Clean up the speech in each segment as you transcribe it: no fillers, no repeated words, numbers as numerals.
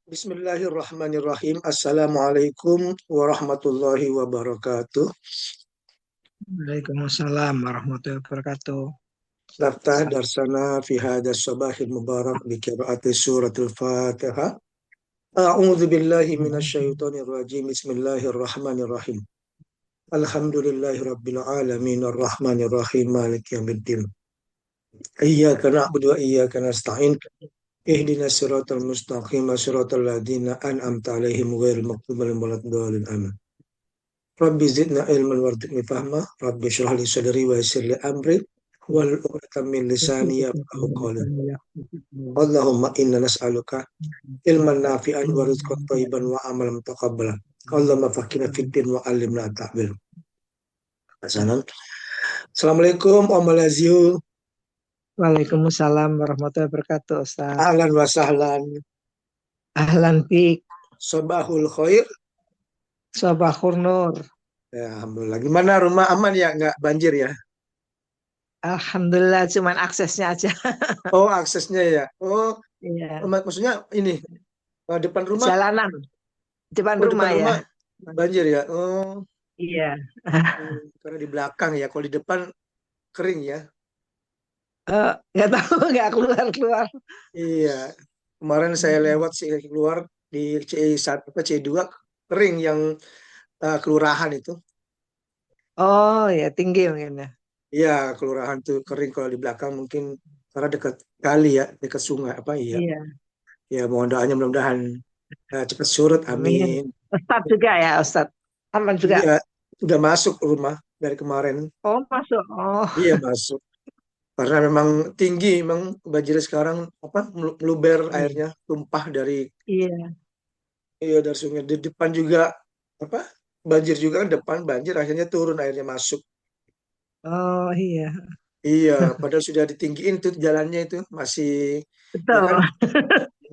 Bismillahirrahmanirrahim. Assalamualaikum warahmatullahi wabarakatuh. Waalaikumsalam warahmatullahi wabarakatuh. Naftah darsana fi hadha sabahil mubarak bi qiraati suratul Fatihah. A'udzu billahi minasyaitonir rajim. Bismillahirrahmanirrahim. Alhamdulillahi rabbil alamin arrahmanir rahim maliki yaumiddin. Iyyaka na'budu wa iyyaka nasta'in. Ihdinas siratal mustaqim siratal ladzina an'amta 'alaihim ghairil maghdubi 'alaihim waladdallin. Amin. Rabbi zidna ilman warzuqni fahma. Rabbi shrah li sadri wa yassir li amri wal 'uqdatam min lisani yafqahu qawli. Allahumma inna nas'aluka ilman nafi'an wa rizqan thayyiban wa amalan mutaqabbalan. Allahumma faqihna fid din wa 'allimna ta'wil. Hasanan. Assalamualaikum Om Malaziu. Waalaikumsalam warahmatullahi wabarakatuh, Ustaz. Ahlan wa sahlan. Ahlan Pik, Sabahul khair. Sobahur Nur. Ya, alhamdulillah. Gimana rumah aman ya? Nggak banjir ya? Alhamdulillah, cuman aksesnya aja. Oh, aksesnya ya. Oh, Iya, maksudnya ini depan rumah. jalanan depan Oh, depan rumah ya. rumah banjir ya. Oh. Iya. Karena di belakang ya, kalau di depan kering ya. Nggak tahu, nggak keluar-keluar. Iya, kemarin saya lewat sih keluar di C1 apa C2 kering yang kelurahan itu. Oh ya, tinggi mungkin ya. Iya, kelurahan tuh kering kalau di belakang mungkin karena dekat kali ya, dekat sungai apa iya. Iya, Ya, mohon doanya mudah-mudahan cepat surut, amin. amin. Ustaz juga ya, Ustaz. Aman juga. Iya, udah masuk rumah dari kemarin. Oh, masuk. Oh, Iya, masuk. Karena memang tinggi, memang banjir sekarang apa meluber iya. airnya tumpah dari. Iya. Iya dari sungai di depan juga apa banjir juga kan depan banjir akhirnya turun airnya masuk. Oh, iya. Iya, padahal sudah ditinggiin tuh jalannya itu masih ya kan Betul.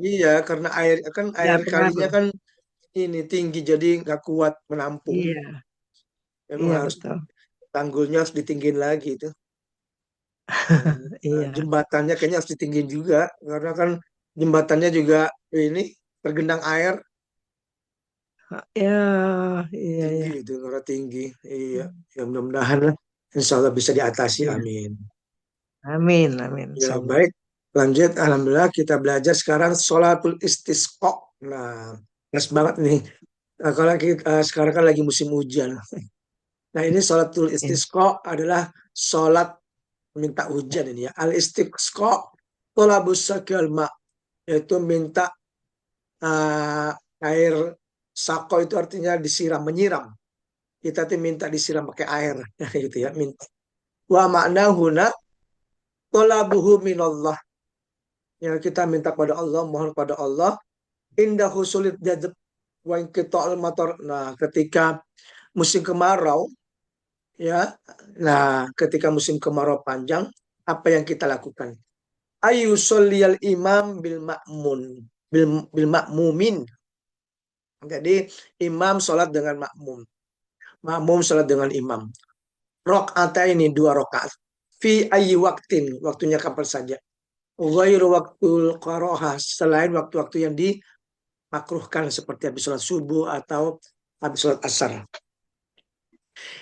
iya karena air Nggak kalinya pengaruh. kan ini tinggi jadi nggak kuat menampung. Iya, Memang iya harus betul. tanggulnya harus ditinggiin lagi itu. Iya. Jembatannya kayaknya harus ditinggiin juga karena kan jembatannya juga ini tergenang air Ya, iya, tinggi iya. itu karena tinggi. Iya, ya mudah-mudahan lah Insya Allah bisa diatasi. Iya. Amin. Amin, amin. Ya, Insyaallah. baik. Lanjut, Alhamdulillah kita belajar sekarang sholatul istisqa. Nah, pas banget nih. Nah, kalau kita, sekarang kan lagi musim hujan. Nah, ini sholatul Iya. istisqa adalah sholat minta hujan ini ya. Al istisqa tolabus sakal ma, yaitu minta uh, air sako itu artinya disiram, menyiram. Kita tuh minta disiram pakai air, gitu ya. Minta. Wa makna huna tolabuhu minallah. Yang kita minta pada Allah, mohon pada Allah indah sulit jadab wa inqita'ul matar. Nah, ketika musim kemarau ya. Nah, ketika musim kemarau panjang, apa yang kita lakukan? Ayu sholiyal imam bil ma'mun bil ma'mumin. Jadi imam sholat dengan makmum. Makmum sholat dengan imam. Rakaat ini dua rakaat. Fi ayi waktin, waktunya kapan saja. Ghairu waktul qaroha, selain waktu-waktu yang makruhkan seperti habis sholat subuh atau habis sholat asar.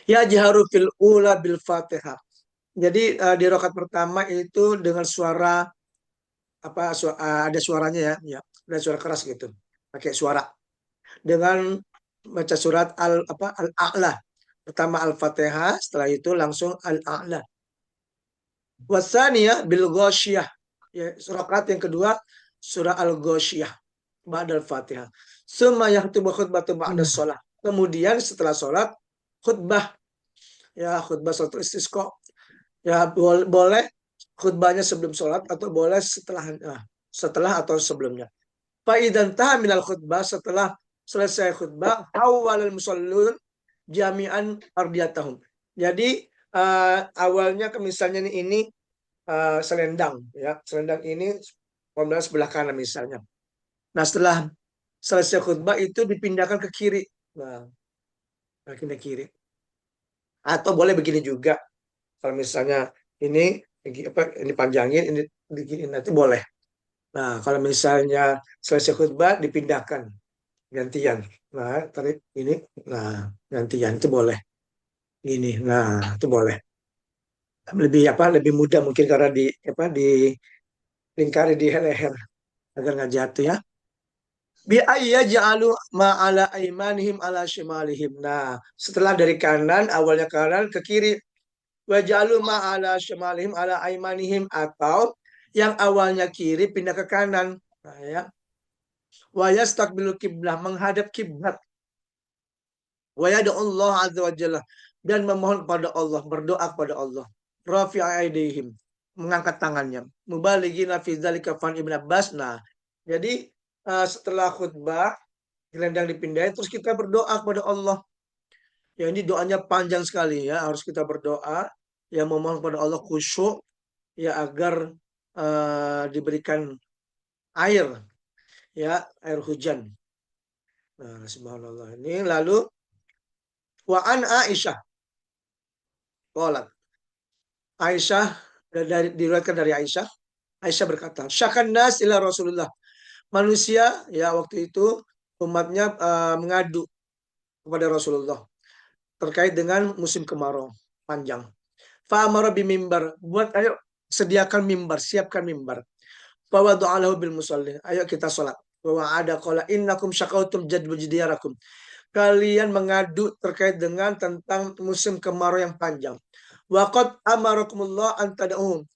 Ya jaharu fil ula bil fatihah. Jadi di rakaat pertama itu dengan suara apa ada suaranya ya, ya, ada suara keras gitu. Pakai suara dengan baca surat al-a'la. Pertama al-fatihah, setelah itu langsung al-a'la. Wasaniyah bil ghasyiyah. Ya, rakaat yang kedua surah al-ghasyiyah ba'da al-fatihah. Summa yaktubu khutbatu ba'da Iya. sholat. Kemudian setelah sholat khutbah, ya khutbah salatul istisqa. Ya boleh khutbahnya sebelum sholat atau boleh setelah atau sebelumnya. Faidan taha minal khutbah, setelah selesai khutbah awalul musallun jami'an ardiyatahum. Jadi awalnya misalnya ini selendang ya, selendang ini pemirsa sebelah kanan misalnya. Nah, setelah selesai khutbah itu dipindahkan ke kiri. Nah, ke kiri. Atau boleh begini juga. Kalau misalnya ini apa ini panjangin, ini begini nanti boleh. Nah, kalau misalnya selesai khutbah dipindahkan gantian. Nah, tarik ini, nah gantian itu boleh. Ini, nah itu boleh. Lebih apa? Lebih mudah mungkin karena di apa di lingkari di leher agar nggak jatuh ya. Bi ayya ja'alu ma'ala aimanihim ala shimalihim. Nah, setelah dari kanan, awalnya kanan ke kiri. Wa ja'alu ma'ala shimalihim ala aimanihim, atau yang awalnya kiri pindah ke kanan. Nah, ya. Wa yastaqbilu kiblah, menghadap kiblat. Wa Allah azza wa jalla, dan memohon kepada Allah, berdoa kepada Allah. Rafi'a aidihim, mengangkat tangannya. Mubalighina fi dzalika fan Ibnu Abbas. Nah, jadi setelah khutbah gelendang dipindahin terus kita berdoa kepada Allah. Ya ini doanya panjang sekali ya, harus kita berdoa ya, memohon kepada Allah khusyuk ya, agar diberikan air ya, air hujan. Nah, subhanallah. Ini lalu wa an Aisyah qalat. Aisyah, diriwayatkan dari Aisyah. Aisyah berkata, syakan nas ila Rasulullah. Manusia ya waktu itu umatnya mengadu kepada Rasulullah terkait dengan musim kemarau panjang. Fa'amara bimimbar, buat ayo sediakan mimbar, siapkan mimbar. Bahwa do'alahu bil musallin, ayo kita sholat. Bahwa ada qala innakum syakautum jadbu jidiyarakum. Kalian mengadu terkait dengan tentang musim kemarau yang panjang. Waqad amarakumullah an tad'um.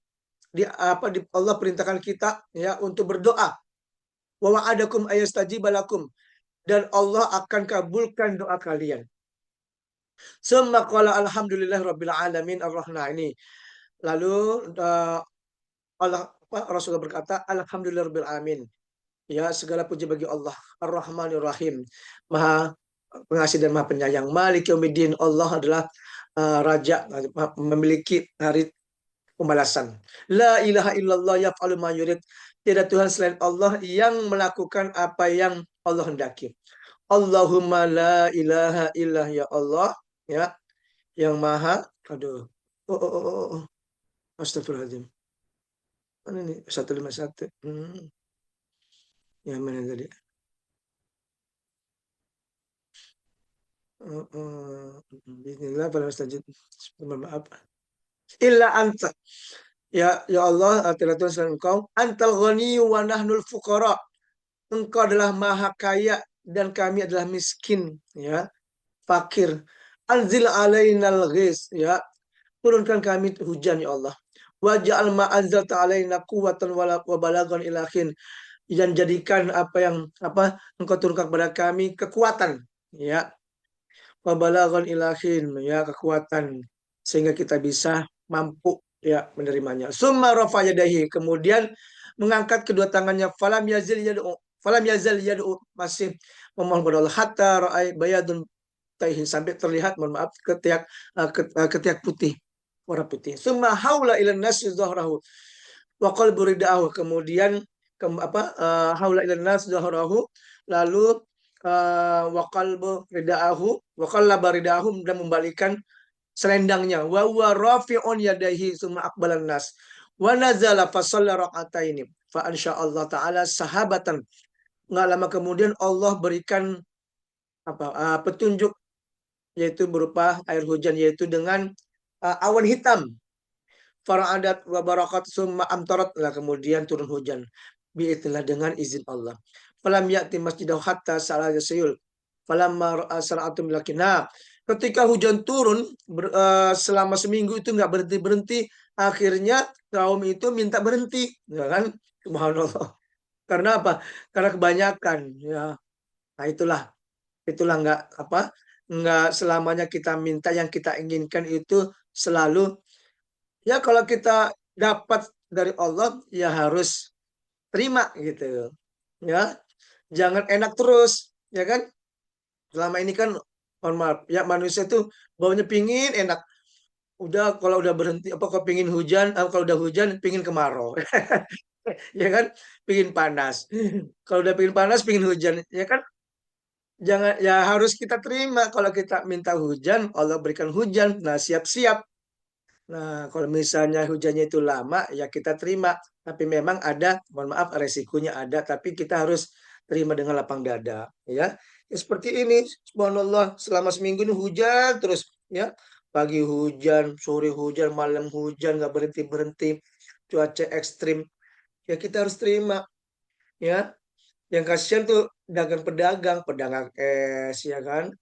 Allah perintahkan kita ya untuk berdoa. Wa wa'adakum ayastajibalakum, dan Allah akan kabulkan doa kalian. Summa qala alhamdulillah rabbil alamin ar-rahman. Ini lalu Allah Rasulullah berkata alhamdulillah rabbil alamin. Ya, segala puji bagi Allah Ar-Rahmanir Rahim, Maha Pengasih dan Maha Penyayang. Malik Yaumiddin, Allah adalah raja, memiliki hari pembalasan. La ilaha illallah yaf'alu ma yurid. Tidak Tuhan selain Allah yang melakukan apa yang Allah hendaki. Allahumma la ilaha illah, ya Allah, ya, yang maha, aduh. Oh. Astagfirullahaladzim. Mana ini? 151. Yang mana tadi? Bismillah pada mustajid. Maaf. Illa anta. Ya Allah, tidak Tuhan selain engkau. Antal ghani wa nahnul fuqara. Engkau adalah maha kaya dan kami adalah miskin, ya, fakir. Anzil alainal ghis, ya, turunkan kami hujan ya Allah. Waj'al ma anzalta alaina quwwatan wa balagan ilahin, dan jadikan apa engkau turunkan kepada kami kekuatan, ya, wa balagan ilahin, ya, kekuatan sehingga kita bisa mampu ya menerimanya. Summa rafa yadahi, kemudian mengangkat kedua tangannya. Falam yazal yad'u, masih memohon kepada Allah, hatta ra'ai bayadun taihin, sampai terlihat, mohon maaf, ketiak putih, warna putih. Summa haula ila nas zahrahu wa qalbu ridaahu, kemudian haula ila nas zahrahu, lalu wa qalbu ridaahu wa qallaba ridaahu, dan membalikan selendangnya. Wa huwa rafi'un yadayhi summa aqbalan nas wa nazala fa shalla rak'ataini fa Allah taala sahabatan. Nggak lama kemudian Allah berikan petunjuk, yaitu berupa air hujan, yaitu dengan awan hitam. Fara'adat wa barakat summa amtarat, lah kemudian turun hujan biiznillah, dengan izin Allah. Falam ya'ti masjidahu hatta sa'ala yasayul falamma ra'a sar'atum lakin. Nah, ketika hujan turun selama seminggu itu nggak berhenti-berhenti, akhirnya kaum itu minta berhenti, ya kan? Subhanallah. Karena apa? Karena kebanyakan, ya. Nah, itulah nggak selamanya kita minta yang kita inginkan itu selalu, ya, kalau kita dapat dari Allah ya harus terima gitu, ya, jangan enak terus, ya kan. Selama ini kan, mohon maaf ya, manusia tuh baunya pingin enak, udah kalau udah berhenti kalau pingin hujan, kalau udah hujan pingin kemarau. Ya kan, pingin panas. Kalau udah pingin panas pingin hujan, ya kan. Jangan, ya harus kita terima, kalau kita minta hujan Allah berikan hujan. Nah, siap-siap Nah, kalau misalnya hujannya itu lama, ya kita terima. Tapi memang ada, mohon maaf, resikonya ada. Tapi kita harus terima dengan lapang dada, ya. Ya seperti ini, subhanallah, selama seminggu ini hujan terus, ya. Pagi hujan, sore hujan, malam hujan, nggak berhenti berhenti. Cuaca ekstrim, ya kita harus terima, ya. Yang kasihan tuh pedagang-pedagang, pedagang es, ya kan.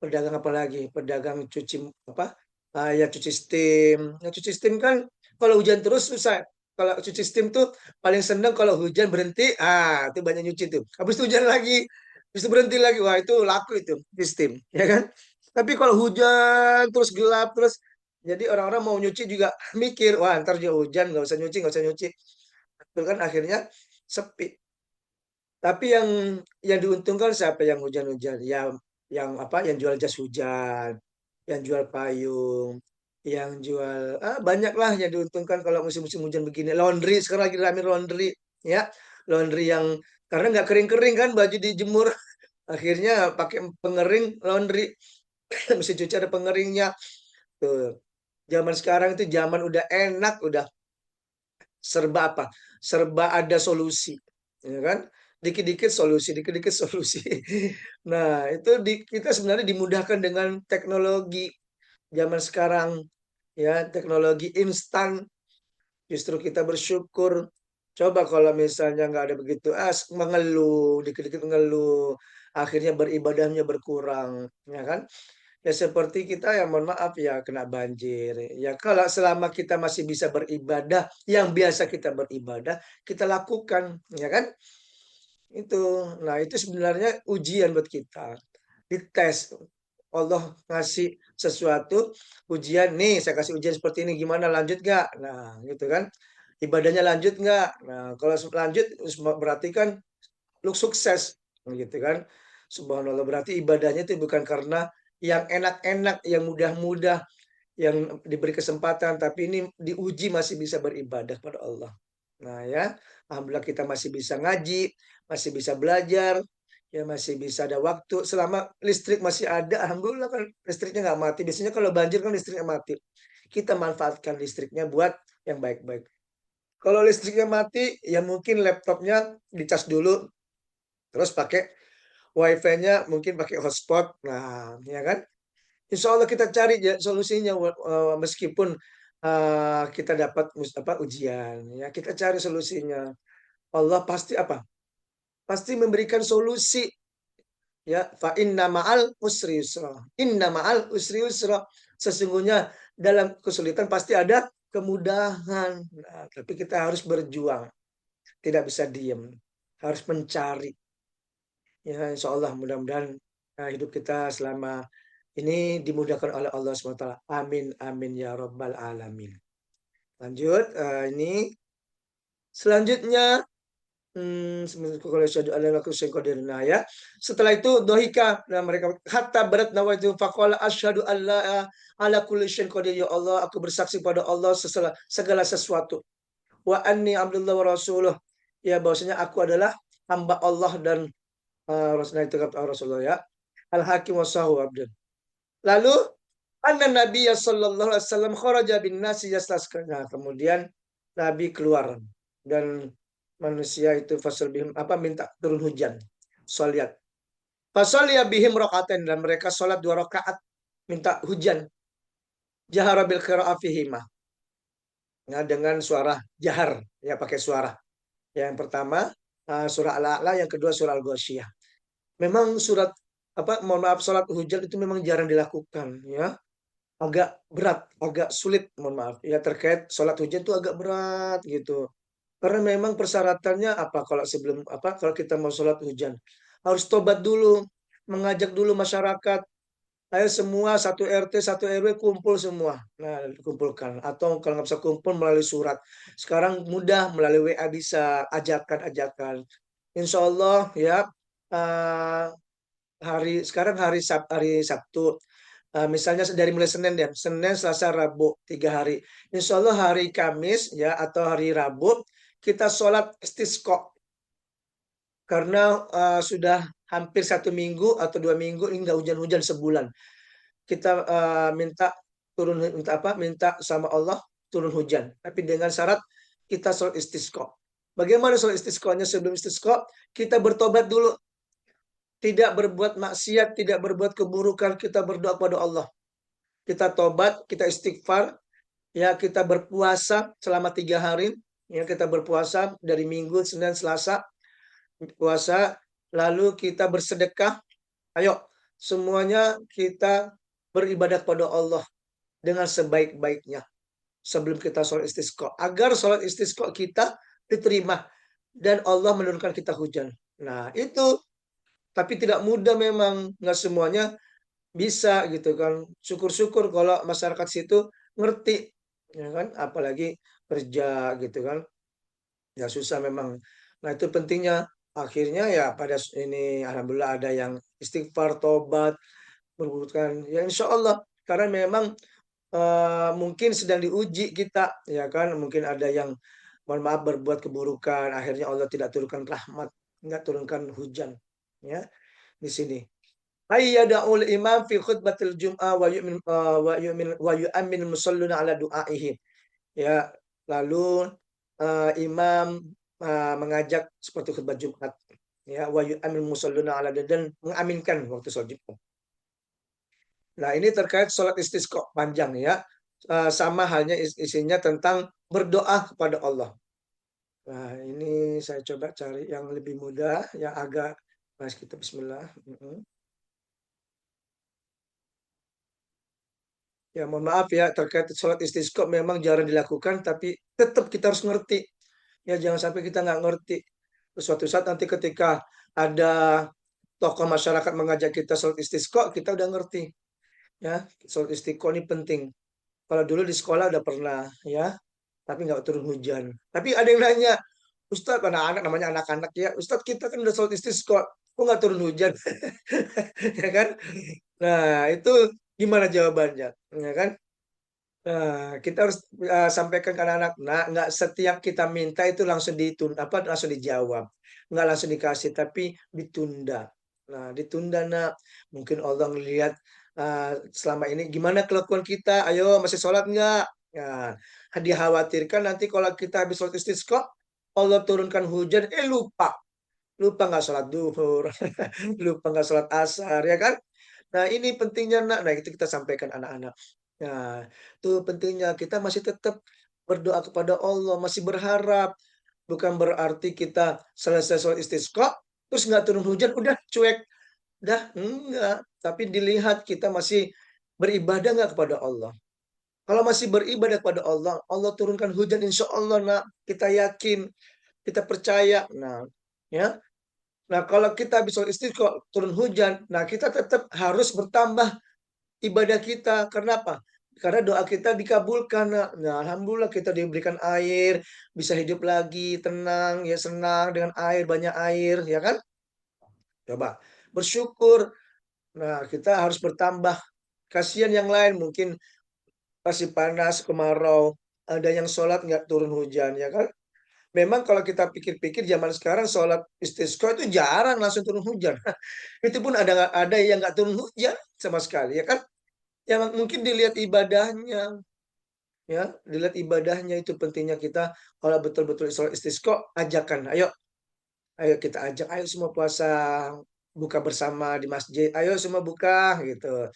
Pedagang apa lagi? Pedagang cuci apa? Ya cuci steam. Nah, cuci steam kan kalau hujan terus susah. Kalau cuci steam tuh paling seneng kalau hujan berhenti, itu banyak nyuci tuh. Habis itu hujan lagi, habis itu berhenti lagi. Wah, itu laku itu cuci steam, ya kan? Tapi kalau hujan terus gelap terus jadi orang-orang mau nyuci juga mikir, wah ntar dia hujan nggak usah nyuci, nggak usah nyuci. Itu kan akhirnya sepi. Tapi yang diuntungkan siapa yang hujan-hujan? Yang apa? Yang jual jas hujan, yang jual payung, yang jual banyak lah yang diuntungkan kalau musim-musim hujan begini. Laundry sekarang lagi rame laundry, ya. Laundry yang karena nggak kering-kering kan baju dijemur, akhirnya pakai pengering laundry. Mesin cuci ada pengeringnya. Tuh. Zaman sekarang itu zaman udah enak, udah serba apa? Serba ada solusi, ya kan? Dikit-dikit solusi, dikit-dikit solusi. Nah, itu kita sebenarnya dimudahkan dengan teknologi zaman sekarang, ya, teknologi instan. Justru kita bersyukur. Coba kalau misalnya nggak ada begitu, mengeluh, dikit-dikit mengeluh, akhirnya beribadahnya berkurang, ya kan? Ya seperti kita yang mohon maaf ya kena banjir. Ya kalau selama kita masih bisa beribadah, yang biasa kita beribadah, kita lakukan, ya kan? Itu. Nah, itu sebenarnya ujian buat kita. Dites. Allah ngasih sesuatu, ujian nih, saya kasih ujian seperti ini, gimana lanjut nggak? Nah, gitu kan. Ibadahnya lanjut nggak? Nah, kalau lanjut berarti kan lu sukses, gitu kan. Subhanallah, berarti ibadahnya itu bukan karena yang enak-enak, yang mudah-mudah, yang diberi kesempatan, tapi ini diuji masih bisa beribadah pada Allah. Nah ya, alhamdulillah kita masih bisa ngaji, masih bisa belajar, ya masih bisa ada waktu. Selama listrik masih ada, alhamdulillah kan listriknya nggak mati. Biasanya kalau banjir kan listriknya mati. Kita manfaatkan listriknya buat yang baik-baik. Kalau listriknya mati, ya mungkin laptopnya dicas dulu, terus pakai wifi-nya mungkin pakai hotspot. Nah, ya kan? Insya Allah kita cari solusinya meskipun kita dapat ujian ya kita cari solusinya. Allah pasti apa? Pasti memberikan solusi ya fa inna ma'al usri yusra. Inna ma'al usri yusra. Sesungguhnya dalam kesulitan pasti ada kemudahan. Nah, tapi kita harus berjuang, tidak bisa diam, harus mencari. Ya, insya Allah mudah-mudahan hidup kita selama ini dimudahkan oleh Allah SWT. Amin, amin ya Rabbal Alamin. Lanjut, ini selanjutnya, kalau syahadu alla ilaha illallah nah ya. Setelah itu dohika, nah mereka hatta berat nawaitu faqala asyhadu alla ala kulli syai'in qadir ya Allah, aku bersaksi pada Allah segala sesuatu. Wa anni abdullah wa rasuluh. Ya bahwasanya aku adalah hamba Allah dan Rasulullah itu kata Rasulullah ya. Al-Hakim wa sahu abdan. Lalu anna Nabi sallallahu alaihi wasallam kharaja bin nasi yastasqa. Nah, kemudian Nabi keluar dan manusia itu fasal bihim minta turun hujan. Salat. Fasalya bihim rakaatan dan mereka salat 2 rakaat minta hujan. Jahara bil qira'ah fihima. Nah, dengan suara jahar ya pakai suara. Yang pertama surah Al-A'la, yang kedua surah Al-Ghasyiyah. Memang surat mohon maaf salat hujan itu memang jarang dilakukan ya. Agak berat, agak sulit, mohon maaf. Ya terkait sholat hujan itu agak berat gitu. Karena memang persyaratannya kalau sebelum kalau kita mau sholat hujan harus tobat dulu, mengajak dulu masyarakat. Ayo semua satu RT, satu RW kumpul semua. Nah, dikumpulkan. Atau kalau nggak bisa kumpul melalui surat. Sekarang mudah melalui WA bisa ajakan-ajakan. Insya Allah ya eh, sekarang hari Sabtu. Misalnya dari mulai Senin ya, Senin, Selasa, Rabu, 3 hari. Insya Allah hari Kamis ya atau hari Rabu kita sholat istisqa karena sudah hampir 1 minggu atau 2 minggu ini nggak hujan-hujan sebulan. Kita minta minta sama Allah turun hujan, tapi dengan syarat kita sholat istisqa. Bagaimana sholat istisqanya? Sebelum istisqa kita bertobat dulu, tidak berbuat maksiat, tidak berbuat keburukan, kita berdoa kepada Allah. Kita tobat, kita istighfar, ya kita berpuasa selama 3 hari, ya kita berpuasa dari Minggu, Senin, Selasa puasa, lalu kita bersedekah. Ayo semuanya kita beribadah kepada Allah dengan sebaik-baiknya sebelum kita sholat istisqa, agar sholat istisqa kita diterima dan Allah menurunkan kita hujan. Nah itu, tapi tidak mudah memang, nggak semuanya bisa gitu kan. Syukur-syukur kalau masyarakat situ ngerti, ya kan, apalagi kerja gitu kan, ya susah memang. Nah itu pentingnya, akhirnya ya pada ini alhamdulillah ada yang istighfar, tobat, berbukan ya insya Allah, karena memang mungkin sedang diuji kita, ya kan, mungkin ada yang mohon maaf berbuat keburukan, akhirnya Allah tidak turunkan rahmat, nggak turunkan hujan, ya di sini. Ayyada'ul imam fi khutbatil jum'ah wa yu'min musalluna ala du'aihi. Ya, lalu imam mengajak seperti khutbah Jumat, ya wa yu'min musalluna ala, dan mengaminkan waktu sholat Jumat. Nah, ini terkait sholat istisqa panjang ya. Sama halnya isinya tentang berdoa kepada Allah. Nah, ini saya coba cari yang lebih mudah, yang agak mas kita bismillah. Ya, mohon maaf ya terkait sholat istisqa memang jarang dilakukan, tapi tetap kita harus ngerti. Ya, jangan sampai kita nggak ngerti. Suatu saat nanti ketika ada tokoh masyarakat mengajak kita sholat istisqa, kita udah ngerti. Ya, sholat istisqa ini penting. Kalau dulu di sekolah udah pernah, ya, tapi nggak turun hujan. Tapi ada yang nanya, Ustadz, anak-anak namanya anak-anak ya, Ustadz kita kan udah sholat istisqa, kok nggak turun hujan, ya kan? Nah itu gimana jawabannya, ya kan? Nah, kita harus sampaikan ke anak-anak, nah nggak setiap kita minta itu langsung langsung dijawab, nggak langsung dikasih, tapi ditunda. Nah, ditunda nak, mungkin Allah ngelihat selama ini gimana kelakuan kita, ayo masih sholat nggak? Nah, dikhawatirkan nanti kalau kita habis sholat istisqa, Allah turunkan hujan, lupa, lupa nggak sholat duhur, lupa nggak sholat asar, ya kan? Nah, ini pentingnya nak. Nah, itu kita sampaikan anak-anak. Nah, itu pentingnya kita masih tetap berdoa kepada Allah, masih berharap. Bukan berarti kita selesai sholat istisqa, terus nggak turun hujan, udah cuek. Dah, enggak. Tapi dilihat kita masih beribadah nggak kepada Allah. Kalau masih beribadah kepada Allah, Allah turunkan hujan insya Allah, nak. Kita yakin, kita percaya. Nah, ya. Nah, kalau kita habis sholat istisqa turun hujan, nah kita tetap harus bertambah ibadah kita. Kenapa? Karena doa kita dikabulkan. Nah, alhamdulillah kita diberikan air, bisa hidup lagi, tenang, ya senang dengan air, banyak air, ya kan? Coba bersyukur. Nah, kita harus bertambah. Kasihan yang lain mungkin masih panas, kemarau, ada yang sholat nggak turun hujan, ya kan? Memang kalau kita pikir-pikir zaman sekarang sholat istisqa itu jarang langsung turun hujan. Itu pun ada yang nggak turun hujan sama sekali, ya kan? Yang mungkin dilihat ibadahnya, ya dilihat ibadahnya, itu pentingnya kita kalau betul-betul sholat istisqa, ajakan, ayo ayo kita ajak, ayo semua puasa, buka bersama di masjid, ayo semua buka gitu.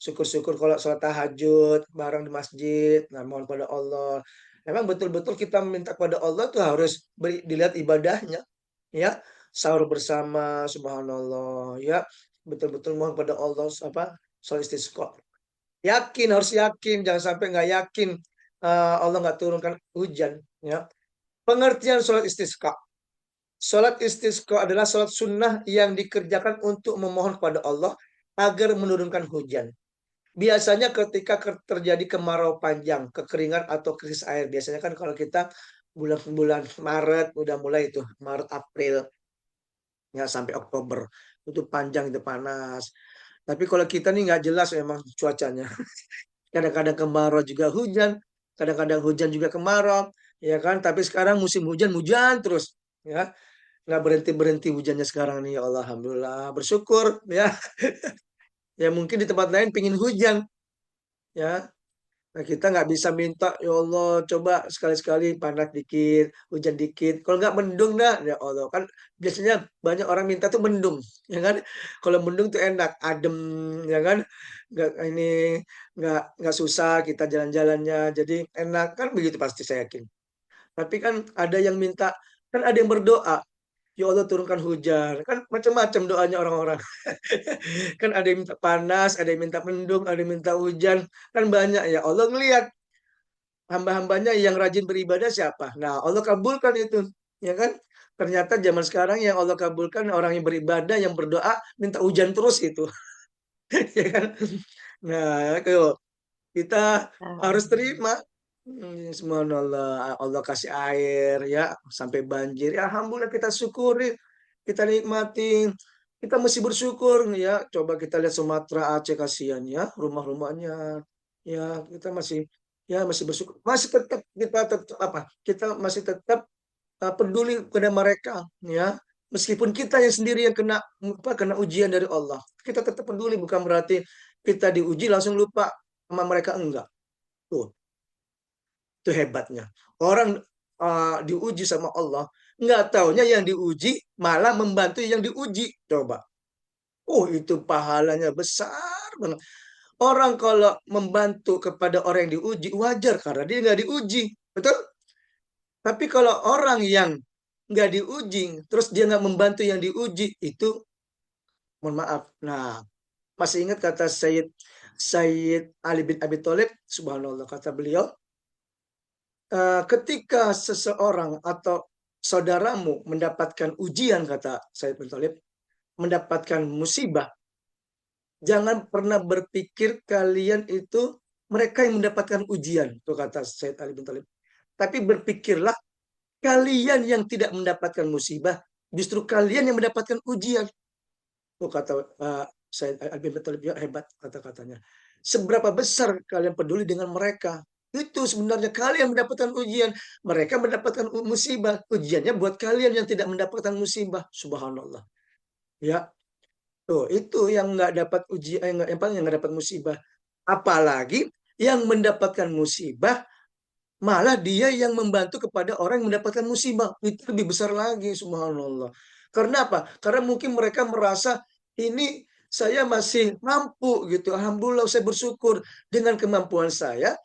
Syukur-syukur kalau sholat tahajud bareng di masjid, nah mohon pada Allah. Memang betul-betul kita minta kepada Allah tuh harus dilihat ibadahnya, ya sahur bersama, subhanallah, ya betul-betul mohon pada Allah apa sholat istisqa. Yakin, harus yakin, jangan sampai nggak yakin Allah nggak turunkan hujan. Ya, pengertian sholat istisqa. Sholat istisqa adalah sholat sunnah yang dikerjakan untuk memohon kepada Allah agar menurunkan hujan. Biasanya ketika terjadi kemarau panjang, kekeringan atau krisis air. Biasanya kan kalau kita bulan-bulan Maret udah mulai itu, Maret April ya sampai Oktober itu panjang, itu panas. Tapi kalau kita nih nggak jelas memang cuacanya. Kadang-kadang kemarau juga hujan, kadang-kadang hujan juga kemarau, ya kan? Tapi sekarang musim hujan, hujan terus, ya. Nggak berhenti-berhenti hujannya sekarang nih, ya Allah, alhamdulillah, bersyukur, ya. Ya mungkin di tempat lain pingin hujan, ya. Nah, kita nggak bisa minta, ya Allah, coba sekali-sekali panas dikit, hujan dikit. Kalau nggak mendung dah, ya Allah. Kan biasanya banyak orang minta tuh mendung, ya kan? Kalau mendung tuh enak, adem, ya kan? Ini nggak susah kita jalan-jalannya, jadi enak kan begitu pasti saya yakin. Tapi kan ada yang minta, kan ada yang berdoa, ya Allah turunkan hujan, kan macam-macam doanya orang-orang. Kan ada yang minta panas, ada yang minta mendung, ada yang minta hujan, kan banyak ya. Allah ngelihat hamba-hambanya yang rajin beribadah siapa. Nah, Allah kabulkan itu, ya kan? Ternyata zaman sekarang yang Allah kabulkan orang yang beribadah, yang berdoa, minta hujan terus itu, ya kan? Nah, itu kita harus Amin. terima. Semua Allah, Allah kasih air ya sampai banjir. Ya, alhamdulillah kita syukuri, kita nikmati. Kita mesti bersyukur ya. Coba kita lihat Sumatera, Aceh kasihan ya, rumah-rumahnya. Ya, kita masih ya masih bersyukur. Masih tetap kita tetap apa? Kita masih tetap peduli kepada mereka ya. Meskipun kita yang sendiri yang kena kena ujian dari Allah. Kita tetap peduli, bukan berarti kita diuji langsung lupa sama mereka, enggak. Tuh, itu hebatnya. Orang diuji sama Allah, nggak taunya yang diuji malah membantu yang diuji. Coba. Oh, itu pahalanya besar banget. Orang kalau membantu kepada orang yang diuji, wajar karena dia nggak diuji. Betul? Tapi kalau orang yang nggak diuji, terus dia nggak membantu yang diuji, itu mohon maaf. Nah, masih ingat kata Sayyid Ali bin Abi Thalib, subhanallah, kata beliau, ketika seseorang atau saudaramu mendapatkan ujian, kata Said bin Thalib, mendapatkan musibah, jangan pernah berpikir kalian itu mereka yang mendapatkan ujian, tuh kata Said Ali bin Thalib. Tapi berpikirlah kalian yang tidak mendapatkan musibah, justru kalian yang mendapatkan ujian. Tuh kata Said Ali bin Thalib, ya hebat kata-katanya. Seberapa besar kalian peduli dengan mereka? Itu sebenarnya kalian mendapatkan ujian, mereka mendapatkan musibah. Ujiannya buat kalian yang tidak mendapatkan musibah. Subhanallah. Ya, tuh itu yang nggak dapat ujian, yang paling yang nggak dapat musibah. Apalagi yang mendapatkan musibah, malah dia yang membantu kepada orang yang mendapatkan musibah. Itu lebih besar lagi, subhanallah. Karena apa? Karena mungkin mereka merasa ini saya masih mampu gitu. Alhamdulillah saya bersyukur dengan kemampuan saya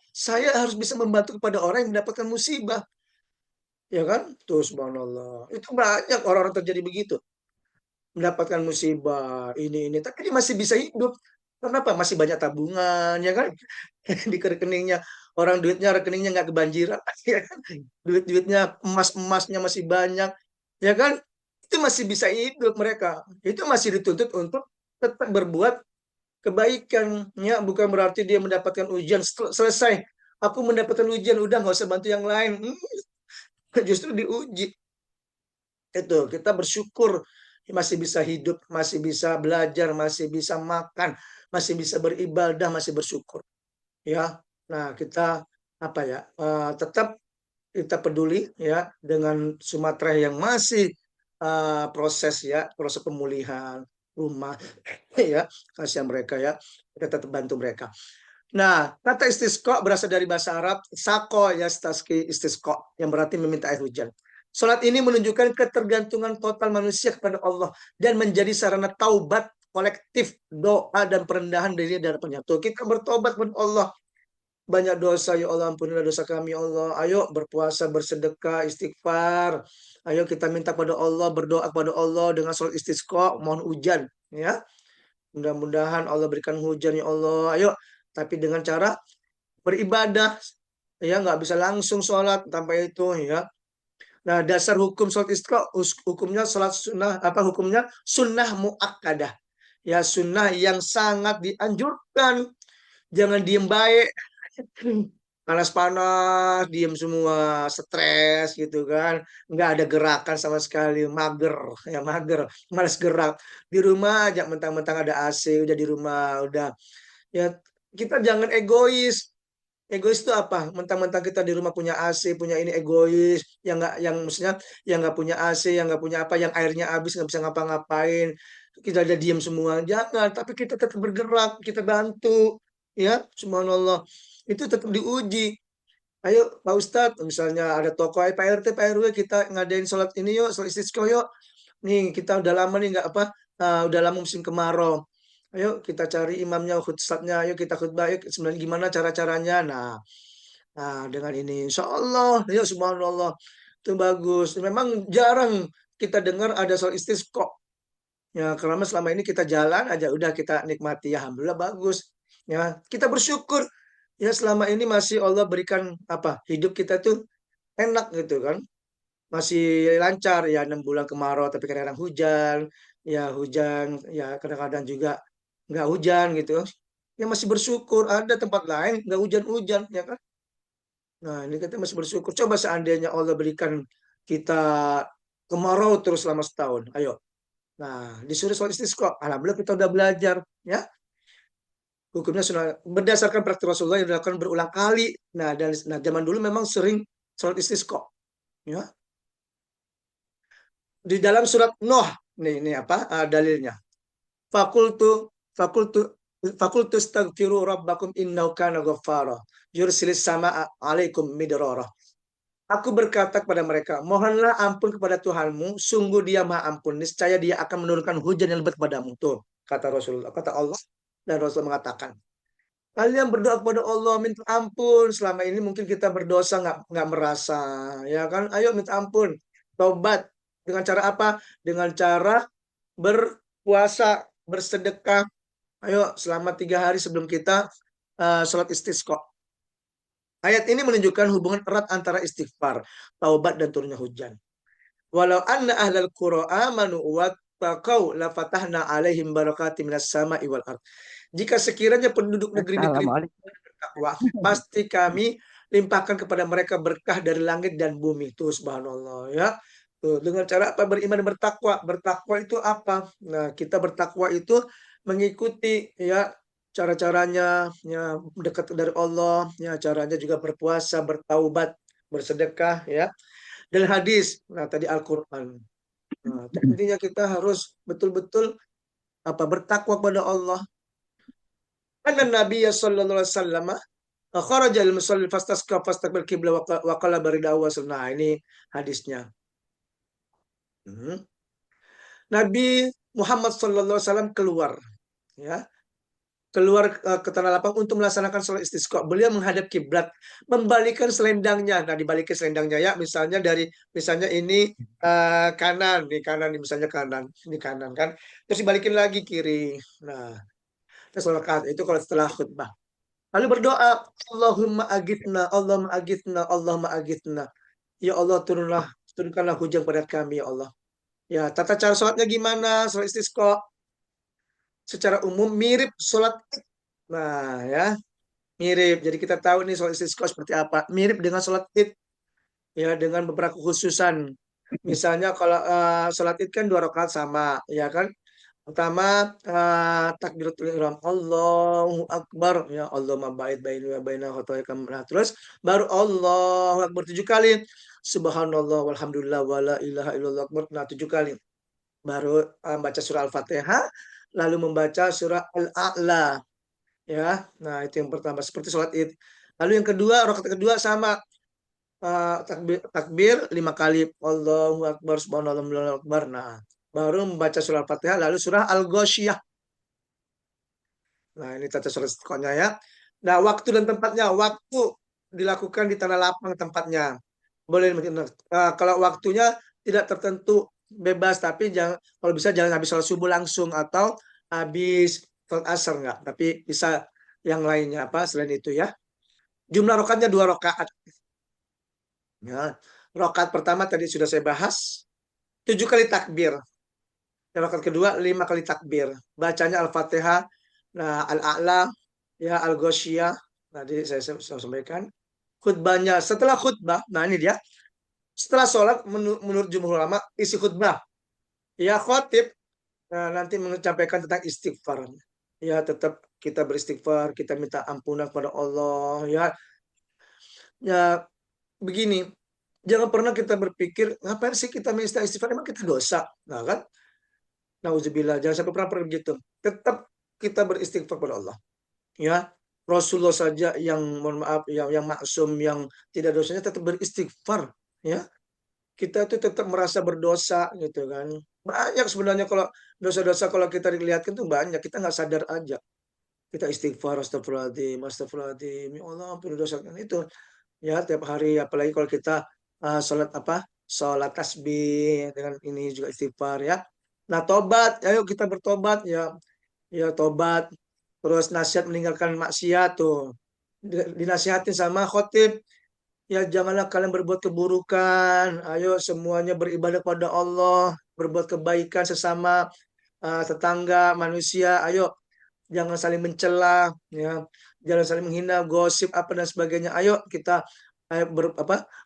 harus bisa membantu kepada orang yang mendapatkan musibah. Ya kan? Tuh subhanallah. Itu banyak orang-orang terjadi begitu. Mendapatkan musibah, ini. Tapi dia masih bisa hidup. Kenapa? Masih banyak tabungan, ya kan? Di rekeningnya. Orang duitnya rekeningnya nggak kebanjiran, ya kan? Duit-duitnya emasnya masih banyak, ya kan? Itu masih bisa hidup mereka. Itu masih dituntut untuk tetap berbuat kebaikan, ya. Bukan berarti dia mendapatkan ujian selesai. Aku mendapatkan ujian, udah nggak usah bantu yang lain. Justru diuji. Itu kita bersyukur masih bisa hidup, masih bisa belajar, masih bisa makan, masih bisa beribadah, masih bersyukur. Ya, nah kita apa ya, tetap kita peduli ya dengan Sumatera yang masih proses ya, proses pemulihan rumah ya, kasihan mereka ya, kita tetap bantu mereka. Nah, kata istisqa berasal dari bahasa Arab sako ya, staski istisqa, yang berarti meminta air hujan. Salat ini menunjukkan ketergantungan total manusia kepada Allah dan menjadi sarana taubat kolektif, doa dan perendahan diri dari penyatu. Kita bertobat kepada Allah, banyak dosa, ya Allah ampunilah dosa kami, ya Allah. Ayo berpuasa, bersedekah, istighfar. Ayo kita minta pada Allah, berdoa kepada Allah dengan salat istisqa, mohon hujan ya. Mudah-mudahan Allah berikan hujan, ya Allah. Ayo, tapi dengan cara beribadah, ya nggak bisa langsung sholat tanpa itu ya. Nah, dasar hukum sholat istisqa, hukumnya sholat sunnah, apa hukumnya? Sunnah muakkadah, ya, sunnah yang sangat dianjurkan. Jangan diem baik, panas-panas, diem semua, stres gitu kan, nggak ada gerakan sama sekali, mager, ya mager, malas gerak. Di rumah aja mentang-mentang ada AC, udah di rumah, udah. Ya, kita jangan egois. Egois itu apa? Mentang-mentang kita di rumah punya AC, punya ini, egois. Yang maksudnya yang nggak punya AC, yang nggak punya apa, yang airnya habis nggak bisa ngapa-ngapain. Kita aja diem semua. Jangan, tapi kita tetap bergerak, kita bantu. Ya, subhanallah. itu tetap diuji. Ayo Pak Ustadz, misalnya ada toko, Pak RT, Pak RW, kita ngadain sholat ini yuk, sholat istisqa yuk. Nih kita udah lama nih nggak apa, udah lama musim kemarau. Ayo kita cari imamnya, ustadznya, ayo kita khutbah, ayo sebenarnya gimana cara-caranya. Nah, dengan ini, insya Allah, ya subhanallah, itu bagus. Memang jarang kita dengar ada sholat istisqa. Ya, karena selama ini kita jalan aja, udah kita nikmati, ya alhamdulillah bagus. Ya, kita bersyukur. Ya selama ini masih Allah berikan apa hidup kita tuh enak gitu kan, masih lancar ya 6 bulan kemarau tapi kadang-kadang hujan ya kadang-kadang juga nggak hujan gitu ya masih bersyukur ada tempat lain nggak hujan-hujan ya kan. Nah ini kita masih bersyukur, coba seandainya Allah berikan kita kemarau terus selama setahun, ayo nah disuruh sholat istisqa alhamdulillah kita udah belajar ya hukumnya sudah berdasarkan praktik Rasulullah yang dilakukan berulang kali. Nah zaman dulu memang sering sholat istisqa ya. Di dalam surat Nuh nih ini apa dalilnya. Fakultu fakultu fakultu astaghfiru rabbakum innahu kana ghaffara yursilis sama alaikum midrara. Aku berkata kepada mereka, mohonlah ampun kepada Tuhanmu, sungguh Dia Maha Ampun, niscaya Dia akan menurunkan hujan yang lebat kepadamu. Tuh, kata Rasulullah, kata Allah dan Rasul mengatakan, kalian berdoa kepada Allah minta ampun. Selama ini mungkin kita berdosa nggak merasa, ya kan? Ayo minta ampun, tobat. Dengan cara apa? Dengan cara berpuasa, bersedekah. Ayo selama 3 hari sebelum kita sholat istisqa. Ayat ini menunjukkan hubungan erat antara istighfar, taubat dan turunnya hujan. Walau anna ahlal qura amanu wattaqau la fatahna alaihim barakatim minas sama'i wal ard. Jika sekiranya penduduk negeri-negeri Assalamualaikum. bertakwa, pasti kami limpahkan kepada mereka berkah dari langit dan bumi. Tuh subhanallah ya. Tuh, dengan cara apa? Beriman dan bertakwa. Bertakwa itu apa? Nah, kita bertakwa itu mengikuti ya cara-caranya ya dekat dari Allah, ya caranya juga berpuasa, bertaubat, bersedekah ya. Dan hadis, nah tadi Al-Qur'an. Nah, intinya kita harus betul-betul apa bertakwa kepada Allah. Karena Nabi sallallahu alaihi wasallam kharaja al-musalli fastasqa fastaqbil qibla wa qala baridahu wa sunnah. Nah, ini hadisnya. Hmm. Nabi Muhammad sallallahu alaihi wasallam keluar ya, keluar ke tanah lapang untuk melaksanakan sholat istisqa. Beliau menghadap kiblat, membalikkan selendangnya. Nah, dibalikin selendangnya ya, misalnya misalnya ini kanan, di kanan, misalnya kanan, ini kanan kan. Terus dibalikin lagi kiri. Nah, terus sholat itu kalau setelah khutbah. Lalu berdoa, Allahumma agithna, Allahumma agithna, Allahumma agithna. Ya Allah turunkanlah hujan pada kami ya Allah. Ya, tata cara sholatnya gimana? Sholat istisqa secara umum mirip sholat id. Nah, ya, mirip. Jadi kita tahu nih sholat istisqa seperti apa. Mirip dengan sholat id, ya, dengan beberapa kekhususan. Misalnya kalau sholat id kan 2 rakaat sama, ya kan? Pertama takbiratul ihram Allahu Akbar ya Allah mabait baini wa baina khotoya nah, terus baru Allahu Akbar 7 kali. Subhanallah walhamdulillah wala ilaha illallah akbar. Nah 7 kali. Baru baca surah Al-Fatihah lalu membaca surah Al-A'la ya. Nah, itu yang pertama seperti sholat Id. Lalu yang kedua, rakaat kedua sama takbir 5 kali. Allahu Akbar, subhanallah, Allahu Akbar. Nah, baru membaca surah Al-Fatihah lalu surah Al-Ghasyiyah. Nah, ini tata surah istiqonya ya. Nah, waktu dan tempatnya. Waktu dilakukan di tanah lapang tempatnya. Boleh kalau waktunya tidak tertentu bebas tapi jangan kalau bisa jangan habis sholat subuh langsung atau habis sholat asar enggak, tapi bisa yang lainnya apa selain itu ya. Jumlah rakaatnya 2 rakaat. Ya. Rakaat pertama tadi sudah saya bahas 7 kali takbir. Yang rakaat kedua 5 kali takbir. Bacanya Al-Fatihah, nah Al-A'la, ya Al-Ghasyiyah. Tadi saya sampaikan. Khutbahnya setelah khutbah, nah ini dia. Setelah sholat menurut jumhur ulama isi khutbah. Ya khotib nanti menyampaikan tentang istighfar. Ya tetap kita beristighfar, kita minta ampunan kepada Allah ya. Ya begini, jangan pernah kita berpikir ngapain sih kita minta istighfar, emang kita dosa. Nah kan? Nauzubillah, jangan sampai pernah begitu. Tetap kita beristighfar kepada Allah. Ya. Rasulullah saja yang mohon maaf yang maksum yang tidak dosanya tetap beristighfar ya. Kita tuh tetap merasa berdosa gitu kan. Banyak sebenarnya kalau dosa-dosa kalau kita dilihatkan tuh banyak, kita nggak sadar aja. Kita istighfar, astagfirullahaladzim, astagfirullahaladzim, ya Allah ampuni dosa kan itu ya tiap hari apalagi kalau kita sholat apa? Sholat tasbih dengan ini juga istighfar ya. Nah, tobat, ayo kita bertobat ya. Ya tobat, terus nasihat meninggalkan maksiat tuh. Dinasihatin sama khotib, ya janganlah kalian berbuat keburukan. Ayo semuanya beribadah kepada Allah, berbuat kebaikan sesama tetangga manusia. Ayo jangan saling mencela, ya, jangan saling menghina, gosip apa dan sebagainya. Ayo kita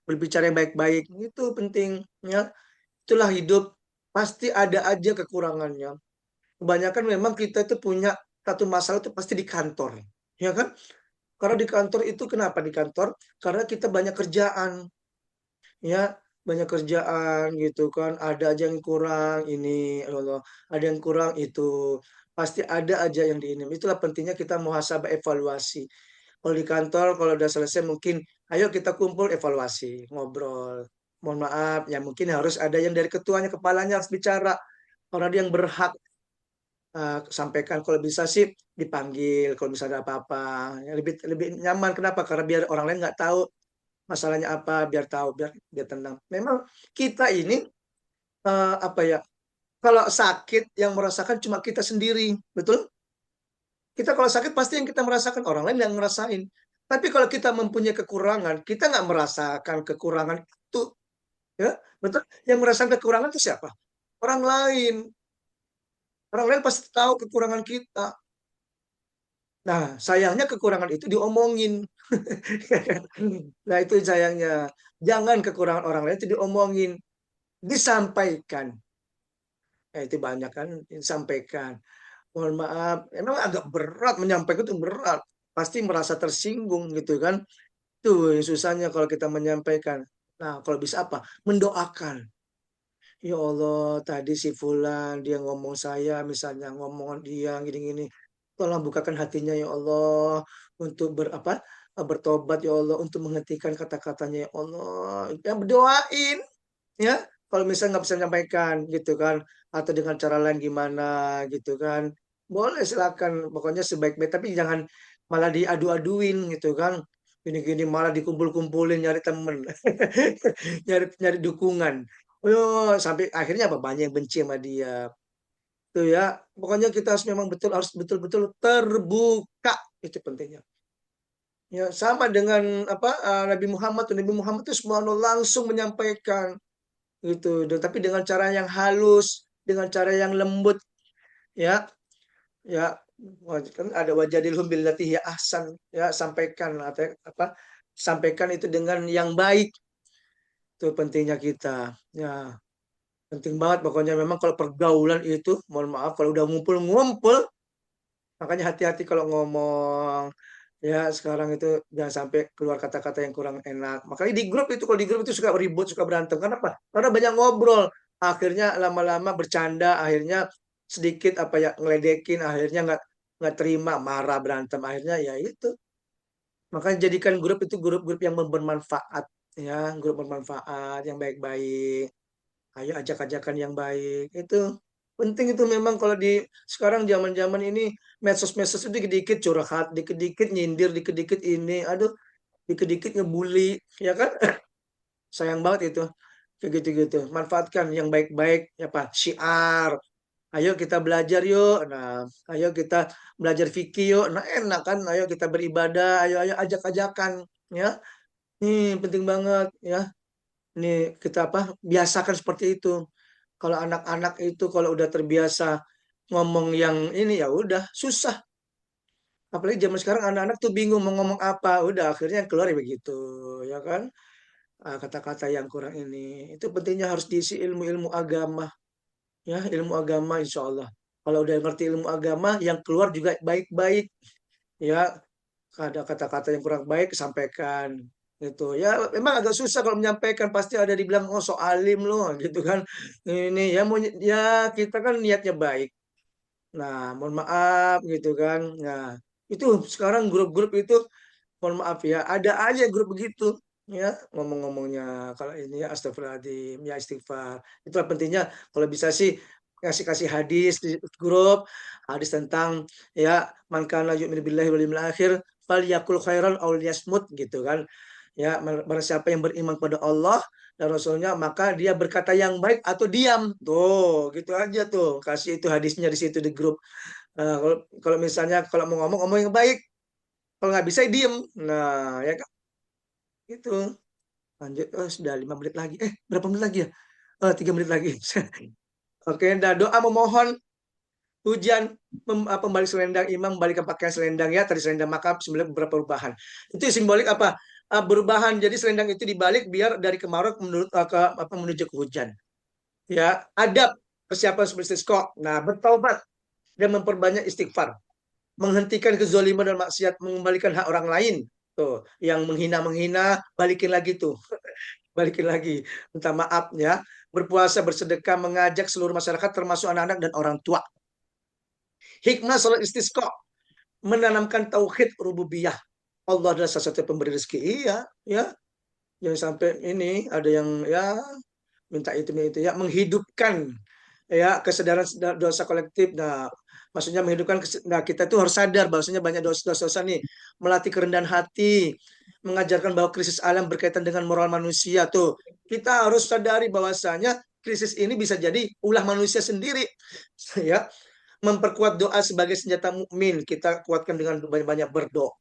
berbicara yang baik-baik. Itu penting, ya. Itulah hidup. Pasti ada aja kekurangannya. Kebanyakan memang kita itu punya satu masalah itu pasti di kantor, ya kan? Karena di kantor itu kenapa di kantor? Karena kita banyak kerjaan, ya banyak kerjaan gitu kan. Ada aja yang kurang ini, ya Allah, ada yang kurang itu. Pasti ada aja yang di ini. Itulah pentingnya kita muhasabah evaluasi. Kalau di kantor, kalau udah selesai mungkin, ayo kita kumpul evaluasi, ngobrol. Mohon maaf, ya mungkin harus ada yang dari ketuanya, kepalanya harus bicara. Orang dia yang berhak sampaikan kalau bisa sih dipanggil kalau misalnya ada apa-apa ya, lebih lebih nyaman kenapa karena biar orang lain nggak tahu masalahnya apa biar tahu biar tenang memang kita ini apa ya kalau sakit yang merasakan cuma kita sendiri betul kita kalau sakit pasti yang kita merasakan orang lain yang ngerasain tapi kalau kita mempunyai kekurangan kita nggak merasakan kekurangan itu ya betul yang merasakan kekurangan itu siapa orang lain pasti tahu kekurangan kita. Nah, sayangnya kekurangan itu diomongin. Nah, itu sayangnya. Jangan kekurangan orang lain itu diomongin, disampaikan. Itu banyak kan disampaikan. Mohon maaf, emang agak berat menyampaikan itu berat. Pasti merasa tersinggung gitu kan. Tuh yang susahnya kalau kita menyampaikan. Nah, kalau bisa apa? Mendoakan. Ya Allah, tadi si Fulan dia ngomong saya, misalnya ngomong dia gini-gini. Tolong bukakan hatinya ya Allah untuk bertobat ya Allah untuk menghentikan kata-katanya ya Allah. Yang berdoain ya. Kalau misalnya nggak bisa menyampaikan gitu kan, atau dengan cara lain gimana gitu kan, boleh silakan. Pokoknya sebaik-baik, tapi jangan malah diadu-aduin gitu kan. Gini-gini malah dikumpul-kumpulin nyari temen, nyari nyari dukungan. Oh, sampai akhirnya apa? Banyak yang benci sama dia. Tuh ya, pokoknya kita harus memang harus betul-betul terbuka itu pentingnya. Ya, sama dengan Nabi Muhammad. Nabi Muhammad itu semua langsung menyampaikan gitu. Tapi dengan cara yang halus, dengan cara yang lembut, ya, ya. Kan ada wajadilhum billati hiya ahsan, ya sampaikan atau sampaikan itu dengan yang baik. Itu pentingnya kita. Ya, penting banget pokoknya memang kalau pergaulan itu, mohon maaf kalau udah ngumpul-ngumpul, makanya hati-hati kalau ngomong. Ya, sekarang itu jangan sampai keluar kata-kata yang kurang enak. Makanya di grup itu, kalau di grup itu suka ribut, suka berantem. Kenapa? Karena banyak ngobrol. Akhirnya lama-lama bercanda, akhirnya sedikit ngeledekin, akhirnya nggak terima, marah, berantem. Akhirnya ya itu. Makanya jadikan grup itu grup-grup yang bermanfaat. Ya, grup bermanfaat, yang baik-baik. Ayo ajak-ajakan yang baik. Itu penting itu memang kalau di sekarang zaman-zaman ini medsos-medsos itu dikit-dikit curhat, dikit-dikit nyindir, dikit-dikit ini, aduh, dikit-dikit ngebully, ya kan? Sayang banget itu. Kayak gitu-gitu. Manfaatkan yang baik-baik, ya Pak, syiar. Ayo kita belajar yuk. Nah, ayo kita belajar fikih yuk. Nah, enak kan? Ayo kita beribadah. Ayo ayo ajak-ajakan, ya. Ini penting banget, ya. Ini kita biasakan seperti itu. Kalau anak-anak itu kalau udah terbiasa ngomong yang ini ya udah susah. Apalagi zaman sekarang anak-anak tuh bingung mau ngomong apa. Udah akhirnya yang keluar ya begitu, ya kan? Kata-kata yang kurang ini. Itu pentingnya harus diisi ilmu-ilmu agama, ya ilmu agama insya Allah. Kalau udah ngerti ilmu agama, yang keluar juga baik-baik, ya. Ada kata-kata yang kurang baik sampaikan gitu ya memang agak susah kalau menyampaikan pasti ada dibilang oh so alim loh gitu kan ini ya mau ya kita kan niatnya baik nah mohon maaf gitu kan nah Itu sekarang grup-grup itu, mohon maaf ya, ada aja grup begitu. Ya, ngomong-ngomongnya kalau ini ya astagfirullahaladzim, ya istighfar. Itulah pentingnya kalau bisa sih kasih-kasih hadis di grup, hadis tentang ya man kana yu'minu billahi wal yawmil akhir falyakul khairan aw liyasmut gitu kan. Ya, barang siapa yang beriman pada Allah dan Rasulnya maka dia berkata yang baik atau diam. Tuh, gitu aja tuh. Kasih itu hadisnya di situ di grup. Kalau kalau misalnya kalau mau ngomong ngomong yang baik, kalau nggak bisa ya diem. Nah, ya kan itu. Lanjut. Oh, sudah 5 menit lagi. Berapa menit lagi ya? Oh, 3 menit lagi. Oke, dan doa memohon hujan pembalik selendang imam membalikan pakaian selendang ya tadi selendang maka sebenarnya beberapa perubahan itu simbolik apa. Perubahan jadi selendang itu dibalik biar dari kemarau menurut ke apa menuju ke hujan ya adab persiapan seperti istisqa nah bertaubat dan memperbanyak istighfar menghentikan kezaliman dan maksiat mengembalikan hak orang lain tuh yang menghina balikin lagi tuh balikin lagi minta maaf ya berpuasa bersedekah mengajak seluruh masyarakat termasuk anak-anak dan orang tua. Hikmah salat istisqa menanamkan tauhid rububiyah. Allah adalah salah satu pemberi rezeki. Iya, ya. Jangan sampai ini ada yang ya minta itu ya menghidupkan ya kesadaran dosa kolektif. Nah, maksudnya menghidupkan nah kita tuh harus sadar bahwasanya banyak dosa-dosa nih melatih kerendahan hati, mengajarkan bahwa krisis alam berkaitan dengan moral manusia tuh. Kita harus sadari bahwasanya krisis ini bisa jadi ulah manusia sendiri. Ya, memperkuat doa sebagai senjata mukmin. Kita kuatkan dengan banyak-banyak berdoa.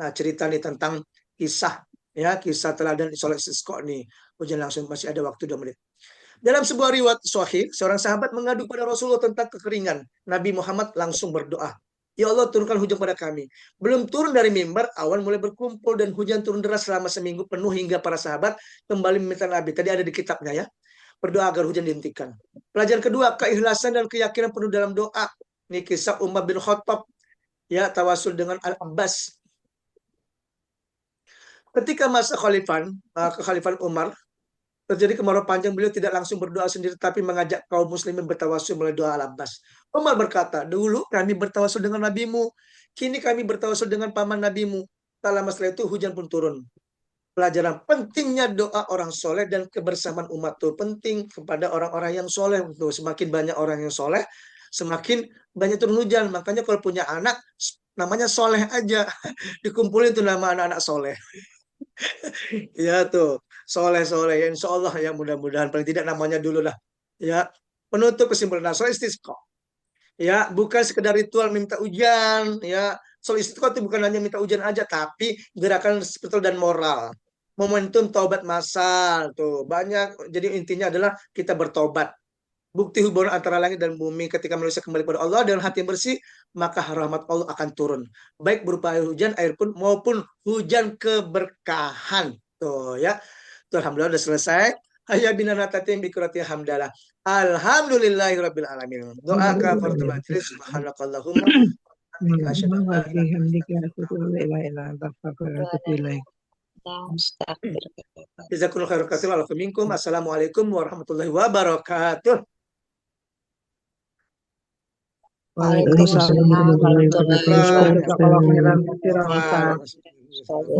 Nah, cerita nih tentang kisah ya, kisah teladan sholat istisqa nih. Ujian langsung masih ada waktu 2 menit. Dalam sebuah riwayat sahih, seorang sahabat mengadu pada Rasulullah tentang kekeringan. Nabi Muhammad langsung berdoa, "Ya Allah, turunkan hujan pada kami." Belum turun dari mimbar, awan mulai berkumpul dan hujan turun deras selama seminggu penuh hingga para sahabat kembali meminta Nabi. Tadi ada di kitabnya ya. Berdoa agar hujan dihentikan. Pelajaran kedua, keikhlasan dan keyakinan penuh dalam doa. Ini kisah Umar bin Khattab ya tawasul dengan Al-Abbas. Ketika masa kekhalifan Umar terjadi kemarau panjang, beliau tidak langsung berdoa sendiri tapi mengajak kaum muslimin bertawasul melalui doa Al-Abbas. Umar berkata, "Dulu kami bertawasul dengan nabimu, kini kami bertawasul dengan paman nabimu." Tak lama setelah itu hujan pun turun. Pelajaran pentingnya doa orang soleh dan kebersamaan umat itu penting kepada orang-orang yang soleh. Tuh, semakin banyak orang yang soleh, semakin banyak turun hujan. Makanya kalau punya anak, namanya soleh aja. Dikumpulin tuh nama anak-anak soleh. Ya tuh, soleh-soleh. Ya, insya Allah ya mudah-mudahan paling tidak namanya dulu lah. Ya, penutup kesimpulan nah, soal istisqa. Ya, bukan sekedar ritual minta ujian. Ya, soal istisqa itu bukan hanya minta ujian aja, tapi gerakan spiritual dan moral. Momentum taubat massal tuh banyak. Jadi intinya adalah kita bertobat. Bukti hubungan antara langit dan bumi ketika manusia kembali kepada Allah dengan hati yang bersih, maka rahmat Allah akan turun. Baik berupa air pun maupun hujan keberkahan. Tuh ya. Tuh, alhamdulillah udah selesai. Hayya binana tatim bikurati hamdalah. Alhamdulillahirabbil alamin. Doa kafaratul majlis subhanakallahumma asyhadu an la ilaha Bihamdika asyhadu an la ilaha illa anta astaghfiruka wa atubu ilaik. Jazakumullahu khairan katsiran wa minkum. Assalamualaikum warahmatullahi wabarakatuh. Waalaikumsalam warahmatullahi wabarakatuh. Waalaikumsalam. Jazakallahu khairan katsiran Ustaz. Waalaikumsalam.